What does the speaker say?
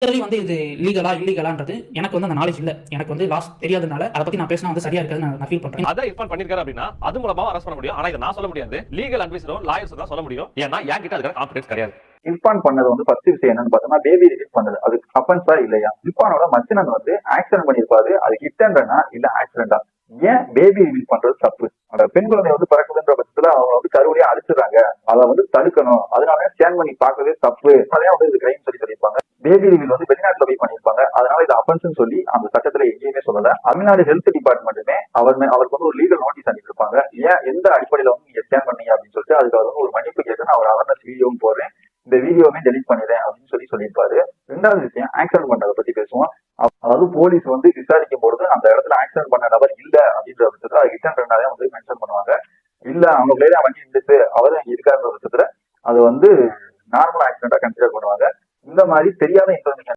வந்து இது லீகலா இல்லீகலான்றது எனக்கு வந்து அந்த நாலேஜ் இல்ல. எனக்கு வந்து லாஸ் தெரியாதனால அத பத்தி நான் பேசினா வந்து சரியா இருக்காதுன்னு நான் ஃபீல் பண்றேன். அத இர்ஃபான் பண்ணிருக்காரு அப்படின்னா அது மூலமா அரெஸ்ட் பண்ண முடியும். ஆனா இத நான் சொல்ல முடியாது. லீகல் அட்வைசரோ லாயர்ஸ் தான் சொல்ல முடியும். ஏன்னா என்கிட்ட அதுக்கான கான்ஃபிடன்ஸ் கிடையாது. இர்ஃபான் பண்ணது வந்து ஃபர்ஸ்ட் விஷயம் என்னன்னு பார்த்தோம்னா பேபி ரிலீஸ் பண்ணது. அது அஃபென்ஸா இல்லையா? இர்ஃபானோட மச்சினன் வந்து ஆக்சிடென்ட் பண்ணிருப்பாரு. அது ஹிட் அண்ட் ரன்னா இல்ல ஆக்சிடென்டா? ஏன் பேபி ரிலீஸ் பண்றது தப்பு? அந்த பெண் குழந்தை வந்து பிறக்குதுன்ற பட்சத்துல அவங்க வந்து கருவிலேயே அழிச்சிடுறாங்க. அதை வந்து தடுக்கணும். அதனால ஸ்கேன் பண்ணி பார்க்கறதே தப்பு. அதனால வந்து இது கிரைம் சொல்லியிருப்பாங்க. பேபி ரிவீல் வந்து வெளிநாட்டுல போய் பண்ணியிருப்பாங்க. அதனால இது அஃபென்ஸ் சொல்லி அந்த சட்டத்துல எங்கேயுமே சொல்லல. தமிழ்நாடு ஹெல்த் டிபார்ட்மெண்ட்டுமே அவருக்கு வந்து ஒரு லீகல் நோட்டீஸ் அனுப்பியிருப்பாங்க. ஏன் எந்த அடிப்படையில வந்து நீங்க ஸ்கேன் பண்ணீங்க அப்படின்னு சொல்லிட்டு அதுக்கு அவர் வந்து ஒரு மன்னிப்பு கேட்டு நான் ஒரு அவேர்னஸ் வீடியோவும் போடுறேன், இந்த வீடியோவுமே டெலிட் பண்ணிடுறேன் அப்படின்னு சொல்லியிருப்பாரு. ரெண்டாவது விஷயம் ஆக்சிடென்ட் பண்ணதை பத்தி பேசுவோம். அதாவது போலீஸ் வந்து விசாரிக்கும் பொழுது அந்த இடத்துல ஆக்சிடென்ட் பண்ண நபர் இல்ல அப்படின்ற பட்சத்துல அது ஹிட் அண்ட் ரன்னாவே வந்து மென்ஷன் பண்ணுவாங்க. இல்ல அவங்க பிளேடா வண்டி இருந்துச்சு அவரு அங்க இருக்காருன்ற பட்சத்துல அது வந்து நார்மல் ஆக்சிடென்டா கன்சிடர் பண்ணுவாங்க. இந்த மாதிரி தெரியாத இன்ஃபர்மேஷன்